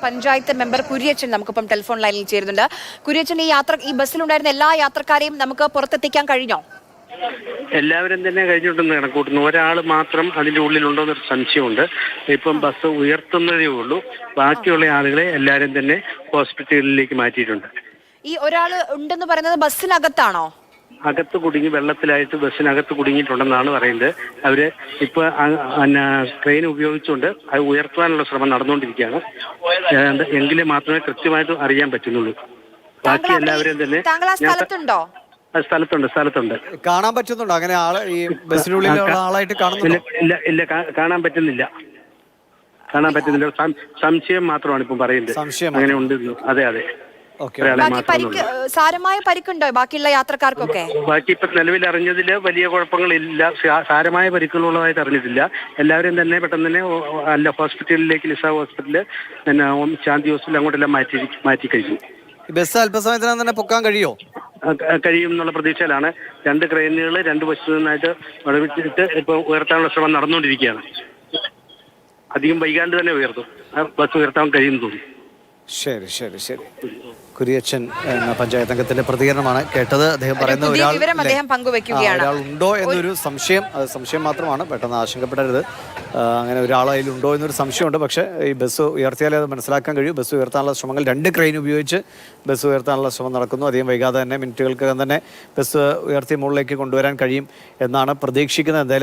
Panchayat member Kuriachan നമുക്കിപ്പം telephone ലൈനിൽ ചേരുന്നുണ്ട്. കുര്യച്ചൻ, ഈ ബസ്സിലുണ്ടായിരുന്ന എല്ലാ യാത്രക്കാരെയും നമുക്ക് പുറത്തെത്തിക്കാൻ കഴിഞ്ഞോ? എല്ലാവരും തന്നെ കഴിഞ്ഞിട്ടുണ്ടെന്ന് കണക്കൂട്ടുന്നു. ഒരാൾ മാത്രം അതിന്റെ ഉള്ളിലുണ്ടോന്നൊരു സംശയമുണ്ട്. ഇപ്പം ബസ് ഉയർത്തുന്നതേ ഉള്ളൂ. ബാക്കിയുള്ള ആളുകളെ എല്ലാവരും തന്നെ ഹോസ്പിറ്റലിലേക്ക് മാറ്റിയിട്ടുണ്ട്. ഈ ഒരാൾ ഉണ്ടെന്ന് പറയുന്നത് ബസ്സിനകത്താണോ? അകത്ത് കുടുങ്ങി, വെള്ളത്തിലായിട്ട് ബസ്സിനകത്ത് കുടുങ്ങിയിട്ടുണ്ടെന്നാണ് പറയുന്നത്. അവര് ഇപ്പൊ ട്രെയിൻ ഉപയോഗിച്ചുകൊണ്ട് അത് ഉയർത്താനുള്ള ശ്രമം നടന്നുകൊണ്ടിരിക്കുകയാണ്. എങ്കിലേ മാത്രമേ കൃത്യമായിട്ട് അറിയാൻ പറ്റുന്നുള്ളൂ. ബാക്കി എല്ലാവരും തന്നെ സ്ഥലത്തുണ്ട്. കാണാൻ പറ്റുന്നുണ്ടോ അങ്ങനെ ആള് ഈ ബസ്സിനുള്ളിലുള്ള ആളായിട്ട് കാണുന്നില്ല? ഇല്ല, കാണാൻ പറ്റുന്നില്ല. സംശയം മാത്രമാണ് ഇപ്പം പറയുന്നത്. അങ്ങനെ ഉണ്ട്. അതെ. സാരമായ പരിക്കുണ്ടോ ബാക്കിയുള്ള യാത്രക്കാർക്കൊക്കെ? ബാക്കി ഇപ്പൊ നിലവിൽ അറിഞ്ഞതിൽ വലിയ കുഴപ്പങ്ങളില്ല. സാരമായ പരിക്കുകളുള്ളതായിട്ട് അറിഞ്ഞിട്ടില്ല. എല്ലാവരും തന്നെ പെട്ടെന്ന് തന്നെ ഹോസ്പിറ്റലിലേക്ക്, ലിസ ഹോസ്പിറ്റലിൽ, പിന്നെ ശാന്തി ഹോസ്പിറ്റൽ അങ്ങോട്ടെല്ലാം മാറ്റി കഴിഞ്ഞു. ബസ് അല്പസമയത്തിനകം തന്നെ പൊക്കാൻ കഴിയും എന്നുള്ള പ്രതീക്ഷയിലാണ്. 2 ക്രെയിനുകൾ 2 വശത്തു നിന്നായിട്ട് വിളിച്ചിട്ട് ഇപ്പൊ ഉയർത്താനുള്ള ശ്രമം നടന്നുകൊണ്ടിരിക്കുകയാണ്. അധികം വൈകാണ്ട് തന്നെ ഉയർത്തും. ബസ് ഉയർത്താൻ കഴിയുമെന്ന് തോന്നുന്നു. ശരി. കുര്യച്ചൻ എന്ന പഞ്ചായത്ത് അംഗത്തിന്റെ പ്രതികരണമാണ് കേട്ടത്. അദ്ദേഹം പറയുന്ന ഒരാൾ ഉണ്ടോ എന്നൊരു സംശയം മാത്രമാണ്. പെട്ടെന്ന് ആശങ്കപ്പെടരുത്. അങ്ങനെ ഒരാൾ അതിലുണ്ടോ എന്നൊരു സംശയമുണ്ട്. പക്ഷേ ഈ ബസ് ഉയർത്തിയാലേ അത് മനസ്സിലാക്കാൻ കഴിയും. ബസ് ഉയർത്താനുള്ള ശ്രമങ്ങൾ 2 ക്രെയിൻ ഉപയോഗിച്ച് ബസ് ഉയർത്താനുള്ള ശ്രമം നടക്കുന്നു. അധികം വൈകാതെ തന്നെ, മിനിറ്റുകൾക്കകം തന്നെ ബസ് ഉയർത്തി മുകളിലേക്ക് കൊണ്ടുവരാൻ കഴിയും എന്നാണ് പ്രതീക്ഷിക്കുന്നത്. എന്തായാലും